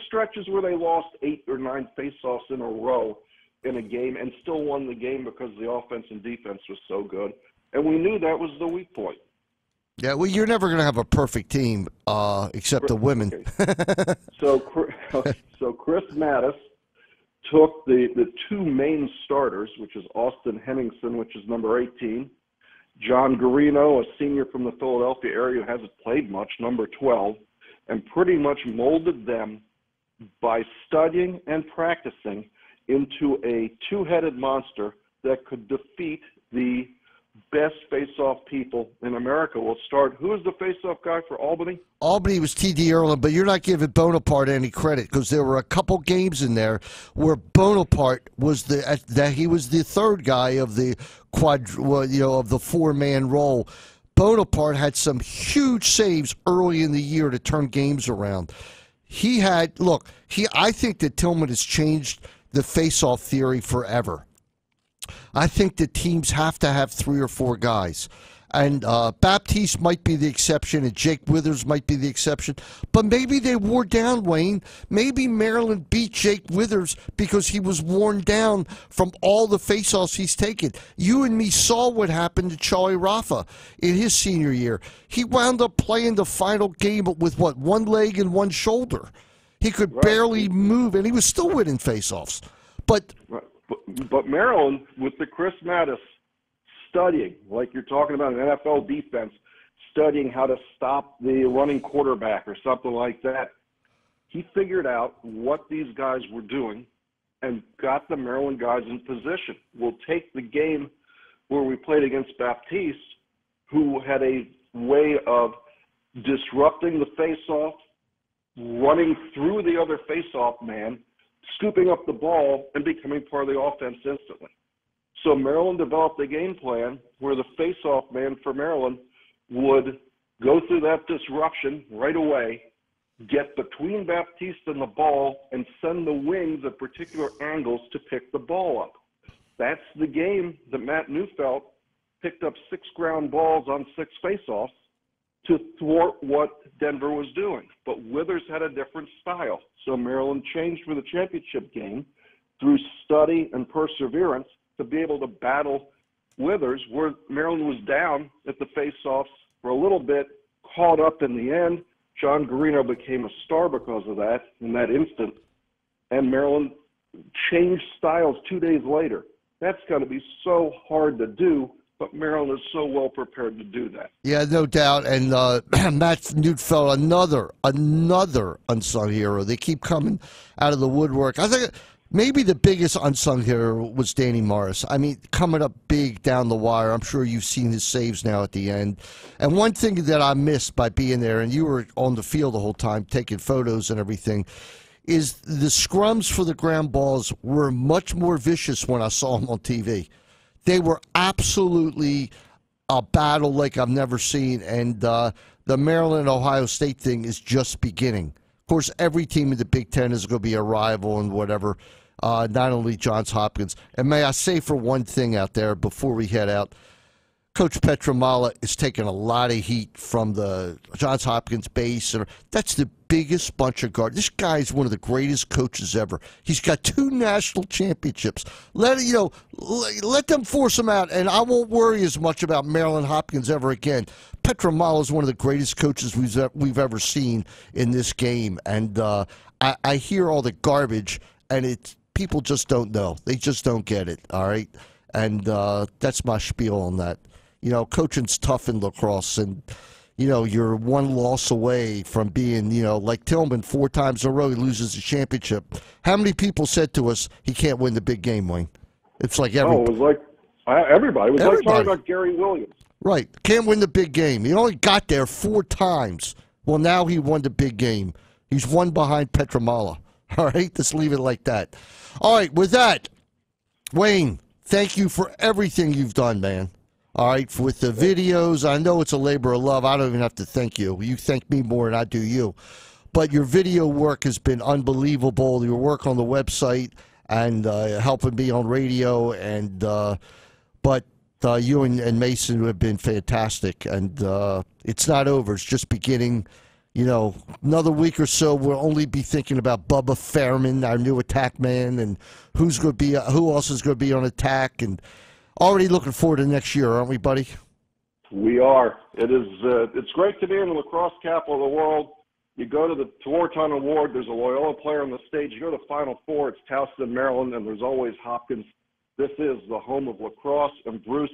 stretches where they lost 8 or 9 face-offs in a row in a game and still won the game because the offense and defense was so good. And we knew that was the weak point. Yeah, well, you're never going to have a perfect team except the women. Okay. So Chris Mattis took the 2 main starters, which is Austin Henningsen, which is number 18, John Garino, a senior from the Philadelphia area who hasn't played much, number 12, and pretty much molded them by studying and practicing into a 2-headed monster that could defeat the best face-off people in America. We'll start. Who is the face-off guy for Albany? Albany was T.D. Erlin, but you're not giving Bonaparte any credit because there were a couple games in there where Bonaparte was he was the third guy of the of the four-man role. Bonaparte had some huge saves early in the year to turn games around. I think that Tillman has changed the face-off theory forever. I think that teams have to have 3 or 4 guys. And Baptiste might be the exception, and Jake Withers might be the exception. But maybe they wore down, Wayne. Maybe Maryland beat Jake Withers because he was worn down from all the faceoffs he's taken. You and me saw what happened to Charlie Rafa in his senior year. He wound up playing the final game with, one leg and one shoulder. He could barely move, and he was still winning faceoffs. But Maryland, with the Chris Mattis studying, like you're talking about an NFL defense, studying how to stop the running quarterback or something like that, he figured out what these guys were doing and got the Maryland guys in position. We'll take the game where we played against Baptiste, who had a way of disrupting the face-off, running through the other face-off man, scooping up the ball, and becoming part of the offense instantly. So Maryland developed a game plan where the face-off man for Maryland would go through that disruption right away, get between Baptiste and the ball, and send the wings at particular angles to pick the ball up. That's the game that Matt Neufeld picked up 6 ground balls on 6 face-offs to thwart what Denver was doing. But Withers had a different style. So Maryland changed for the championship game through study and perseverance to be able to battle Withers, where Maryland was down at the face-offs for a little bit, caught up in the end. John Garino became a star because of that in that instant. And Maryland changed styles 2 days later. That's going to be so hard to do, but Maryland is so well prepared to do that. Yeah, no doubt. And Matt Neufeld, another unsung hero. They keep coming out of the woodwork. I think maybe the biggest unsung hero was Danny Morris. I mean, coming up big down the wire. I'm sure you've seen his saves now at the end. And one thing that I missed by being there, and you were on the field the whole time taking photos and everything, is the scrums for the ground balls were much more vicious when I saw them on TV. They were absolutely a battle like I've never seen, and the Maryland-Ohio State thing is just beginning. Of course, every team in the Big Ten is going to be a rival and whatever, not only Johns Hopkins. And may I say for one thing out there before we head out, Coach Petramala is taking a lot of heat from the Johns Hopkins base. And that's the biggest bunch of guards. This guy is one of the greatest coaches ever. He's got 2 national championships. Let them force him out, and I won't worry as much about Maryland Hopkins ever again. Petramala is one of the greatest coaches we've ever seen in this game, and I hear all the garbage, and people just don't know. They just don't get it. All right, and that's my spiel on that. You know, coaching's tough in lacrosse, and, you know, you're one loss away from being, like Tillman, 4 times in a row, he loses the championship. How many people said to us he can't win the big game, Wayne? It's like everybody. It was like everybody. It was like talking about Gary Williams. Right. Can't win the big game. He only got there 4 times. Well, now he won the big game. He's one behind Petramala. All right? Let's leave it like that. All right. With that, Wayne, thank you for everything you've done, man. All right, with the videos, I know it's a labor of love. I don't even have to thank you. You thank me more than I do you. But your video work has been unbelievable. Your work on the website and helping me on radio. And but you and Mason have been fantastic. And it's not over. It's just beginning. You know, another week or so, we'll only be thinking about Bubba Fairman, our new attack man, and who else is going to be on attack, and already looking forward to next year, aren't we, buddy? We are. It is. It's great to be in the lacrosse capital of the world. You go to the Tewaaraton Award, there's a Loyola player on the stage. You go to Final Four, it's Towson, Maryland, and there's always Hopkins. This is the home of lacrosse. And, Bruce,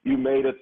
you made it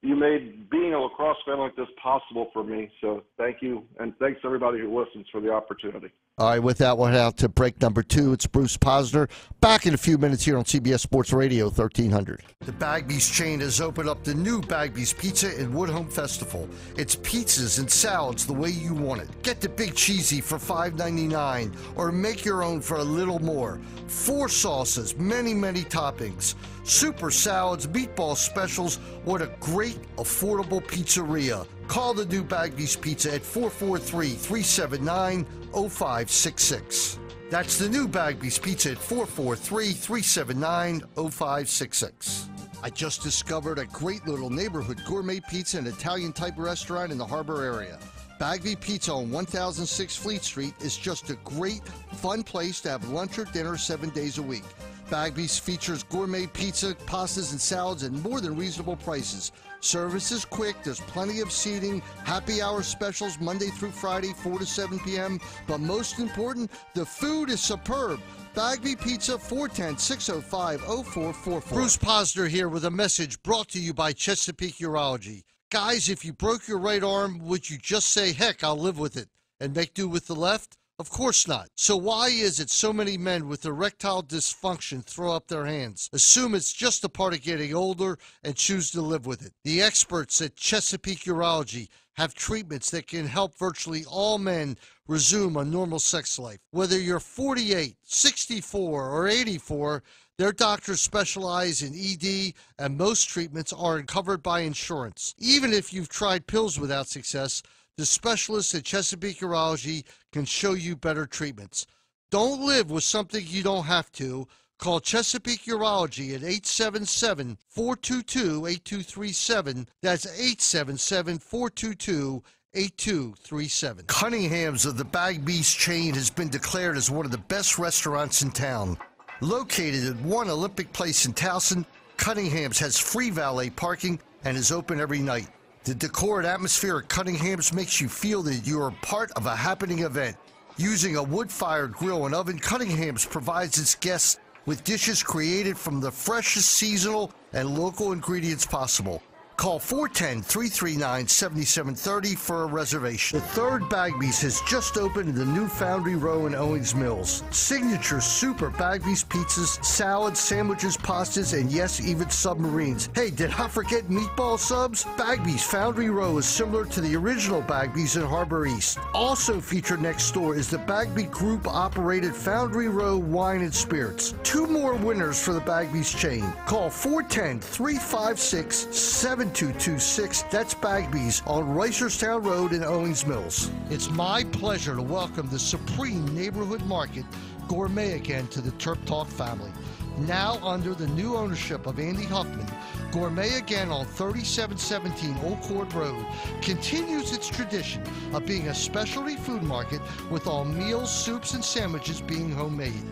you made being a lacrosse fan like this possible for me. So thank you, and thanks to everybody who listens for the opportunity. All right, with that, we're out to break number 2. It's Bruce Posner. Back in a few minutes here on CBS Sports Radio 1300. The Bagby's chain has opened up the new Bagby's Pizza and Woodhome Festival. It's pizzas and salads the way you want it. Get the Big Cheesy for $5.99 or make your own for a little more. 4 sauces, many, many toppings. Super salads, meatball specials. What a great, affordable pizzeria. Call the new Bagby's Pizza at 443-379-0566. That's the new Bagby's Pizza at 443-379-0566. I just discovered a great little neighborhood gourmet pizza and Italian-type restaurant in the Harbor area. Bagby Pizza on 1006 Fleet Street is just a great, fun place to have lunch or dinner 7 days a week. Bagby's features gourmet pizza, pastas, and salads at more than reasonable prices. Service is quick, there's plenty of seating, happy hour specials Monday through Friday, 4 to 7 p.m. But most important, the food is superb. Bagby Pizza, 410-605-0444. Bruce Posner here with a message brought to you by Chesapeake Urology. Guys, if you broke your right arm, would you just say, heck, I'll live with it, and make do with the left? Of course not. So why is it so many men with erectile dysfunction throw up their hands, assume it's just a part of getting older, and choose to live with it? The experts at Chesapeake Urology have treatments that can help virtually all men resume a normal sex life. Whether you're 48, 64, or 84, their doctors specialize in ED, and most treatments are covered by insurance. Even if you've tried pills without success, the specialists at Chesapeake Urology can show you better treatments. Don't live with something you don't have to. Call Chesapeake Urology at 877-422-8237. That's 877-422-8237. Cunningham's of the Bagby's chain has been declared as one of the best restaurants in town. Located at One Olympic Place in Towson, Cunningham's has free valet parking and is open every night. The decor and atmosphere at Cunningham's makes you feel that you are part of a happening event. Using a wood-fired grill and oven, Cunningham's provides its guests with dishes created from the freshest seasonal and local ingredients possible. Call 410-339-7730 for a reservation. The third Bagby's has just opened in the new Foundry Row in Owings Mills. Signature super Bagby's pizzas, salads, sandwiches, pastas, and yes, even submarines. Hey, did I forget meatball subs? Bagby's Foundry Row is similar to the original Bagby's in Harbor East. Also featured next door is the Bagby Group-operated Foundry Row Wine and Spirits. 2 more winners for the Bagby's chain. Call 410-356-7226. That's Bagby's on Reisterstown Road in Owings Mills. It's my pleasure to welcome the Supreme Neighborhood Market Gourmet again to the Terp Talk family. Now under the new ownership of Andy Huffman, Gourmet Again on 3717 Old Court Road continues its tradition of being a specialty food market with all meals, soups, and sandwiches being homemade.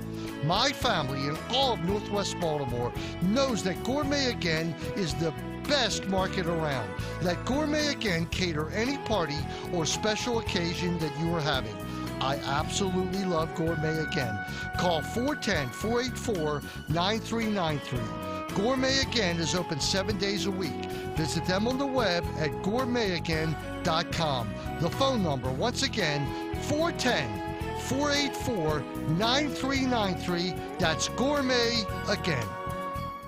My family and all of Northwest Baltimore knows that Gourmet Again is the best market around. Let Gourmet Again cater any party or special occasion that you are having. I absolutely love Gourmet Again. Call 410-484-9393. Gourmet Again is open 7 days a week. Visit them on the web at gourmetagain.com. The phone number, once again, 410-484-9393. That's Gourmet Again.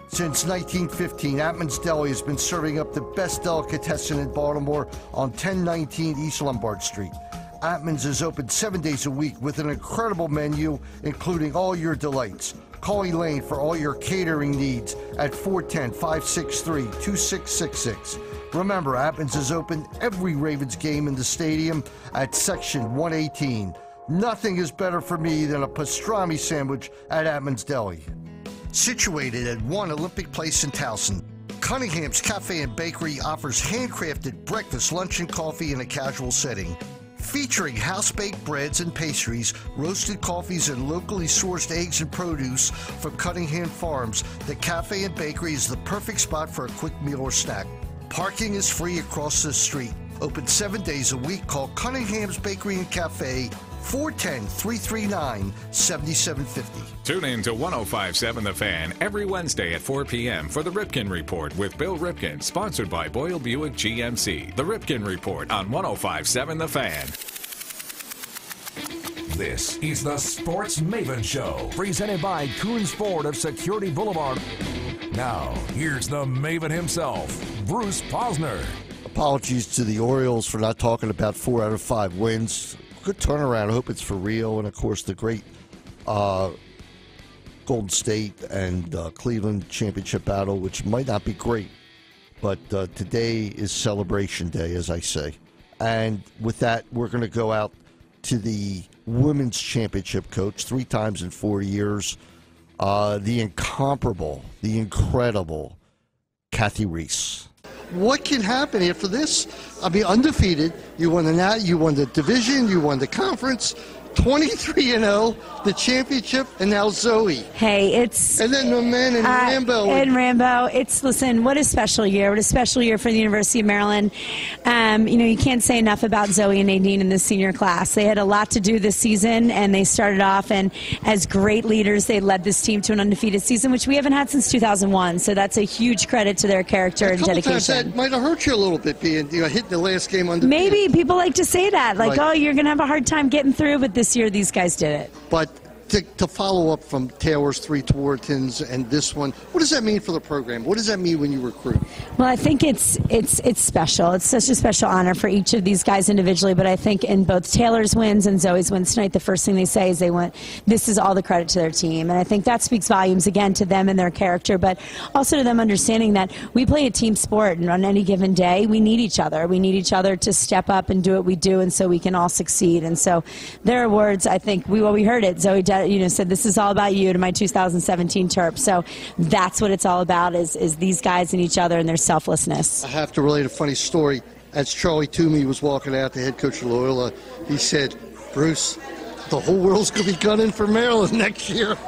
Since 1915, Atman's Deli has been serving up the best delicatessen in Baltimore on 1019 East Lombard Street. Atman's is open 7 days a week with an incredible menu, including all your delights. Call Elaine for all your catering needs at 410-563-2666. Remember, Atman's is open every Ravens game in the stadium at Section 118. Nothing is better for me than a pastrami sandwich at Atman's Deli. Situated at One Olympic Place in Towson, Cunningham's Cafe and Bakery offers handcrafted breakfast, lunch, and coffee in a casual setting. Featuring house-baked breads and pastries, roasted coffees, and locally sourced eggs and produce from Cunningham Farms, the Cafe and Bakery is the perfect spot for a quick meal or snack. Parking is free across the street. Open 7 days a week. Call Cunningham's Bakery and Cafe 410-339-7750. Tune in to 105.7 The Fan every Wednesday at 4 p.m. for The Ripken Report with Bill Ripken, sponsored by Boyle Buick GMC. The Ripken Report on 105.7 The Fan. This is the Sports Maven Show, presented by Coons Ford of Security Boulevard. Now, here's the Maven himself, Bruce Posner. Apologies to the Orioles for not talking about 4 out of 5 wins. Good turnaround. I hope it's for real. And, of course, the great Golden State and Cleveland championship battle, which might not be great. But today is celebration day, as I say. And with that, we're going to go out to the women's championship coach 3 times in 4 years, the incomparable, the incredible Kathy Reese. What can happen after this? I mean, undefeated. You won the division, you won the conference, 23-0, the championship, and now Zoe. Hey, it's... And then the men in Rambo. And Rambo. Listen, what a special year. What a special year for the University of Maryland. You can't say enough about Zoe and Nadine in this senior class. They had a lot to do this season, and they started off, and as great leaders, they led this team to an undefeated season, which we haven't had since 2001. So that's a huge credit to their character and dedication. Times that might have hurt you a little bit, being hitting the last game undefeated. Maybe. People like to say that. Like, right. Oh, you're going to have a hard time getting through, but this year these guys did it. But to follow up from Taylor's 3 Tewartons and this one, what does that mean for the program? What does that mean when you recruit? Well, I think it's special. It's such a special honor for each of these guys individually, but I think in both Taylor's wins and Zoe's wins tonight, the first thing they say is this is all the credit to their team. And I think that speaks volumes, again, to them and their character, but also to them understanding that we play a team sport, and on any given day, we need each other. We need each other to step up and do what we do, and so we can all succeed. And so their awards, I think, we heard it. Zoe said, this is all about you, to my 2017 Terp. So that's what it's all about, is these guys and each other and their selflessness. I have to relate a funny story. As Charlie Toomey was walking out, the head coach of Loyola, he said, Bruce, the whole world's going to be gunning for Maryland next year.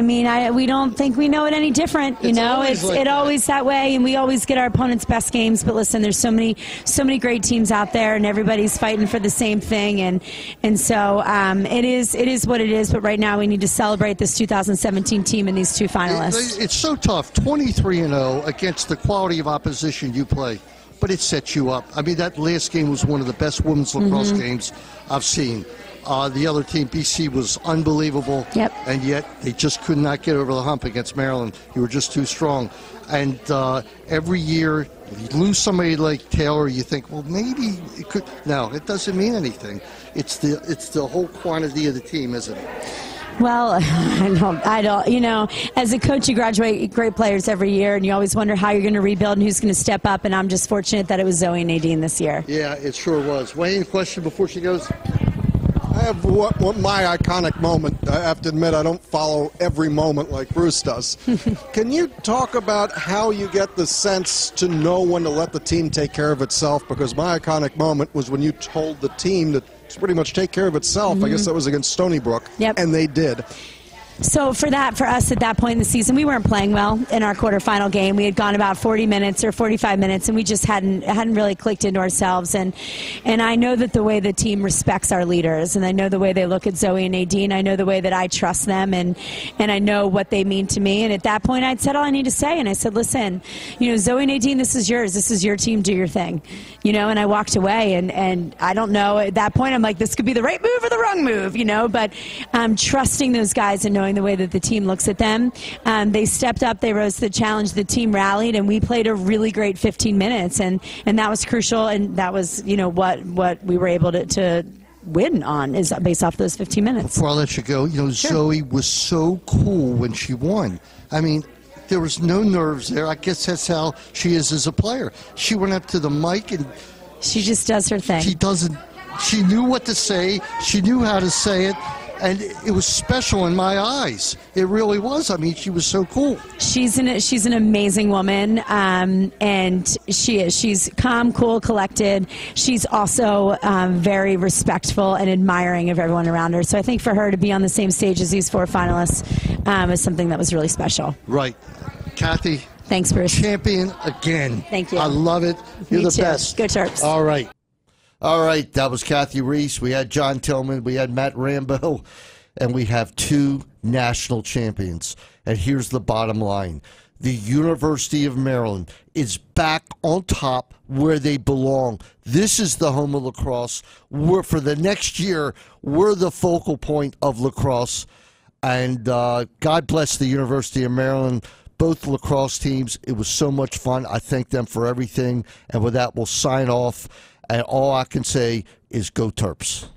We don't think we know it any different. It's always that way, and we always get our opponent's best games. But listen, there's so many great teams out there, and everybody's fighting for the same thing. And so it is what it is. But right now, we need to celebrate this 2017 team and these 2 finalists. It's so tough, 23-0 against the quality of opposition you play. But it sets you up. I mean, that last game was one of the best women's lacrosse games I've seen. The other team, BC, was unbelievable. Yep. And yet they just could not get over the hump against Maryland. You were just too strong. And every year, you lose somebody like Taylor, you think, well, maybe it could. No, it doesn't mean anything. It's the whole quantity of the team, isn't it? Well, I don't. As a coach, you graduate great players every year, and you always wonder how you're going to rebuild and who's going to step up, and I'm just fortunate that it was Zoe and Nadine this year. Yeah, it sure was. Wayne, question before she goes? I have what my iconic moment. I have to admit, I don't follow every moment like Bruce does. Can you talk about how you get the sense to know when to let the team take care of itself? Because my iconic moment was when you told the team to pretty much take care of itself. I guess that was against Stony Brook, and they did. So for us at that point in the season, we weren't playing well in our quarterfinal game. We had gone about 40 minutes or 45 minutes, and we just hadn't really clicked into ourselves. And I know that the way the team respects our leaders, and I know the way they look at Zoe and Nadine. I know the way that I trust them, and I know what they mean to me. And at that point, I'd said all I need to say, and I said, listen, Zoe and Nadine, this is yours. This is your team. Do your thing. And I walked away, and I don't know. At that point, I'm like, this could be the right move or the wrong move, But I'm trusting those guys and knowing the way that the team looks at them. They stepped up, they rose to the challenge, the team rallied, and we played a really great 15 minutes, and that was crucial, and that was what we were able to win on, is based off those 15 minutes. Before I let you go, sure. Zoe was so cool when she won. I mean, there was no nerves there. I guess that's how she is as a player. She went up to the mic and she just does her thing. She knew what to say. She knew how to say it. And it was special in my eyes. It really was. I mean, she was so cool. She's an amazing woman, and she is. She's calm, cool, collected. She's also very respectful and admiring of everyone around her. So I think for her to be on the same stage as these 4 finalists is something that was really special. Right. Kathy. Thanks, Bruce. Champion again. Thank you. I love it. You're Me the too. best. Go Terps. All right. All right, that was Kathy Reese. We had John Tillman. We had Matt Rambo. And we have 2 national champions. And here's the bottom line. The University of Maryland is back on top where they belong. This is the home of lacrosse. For the next year, we're the focal point of lacrosse. And God bless the University of Maryland, both lacrosse teams. It was so much fun. I thank them for everything. And with that, we'll sign off. And all I can say is go Terps.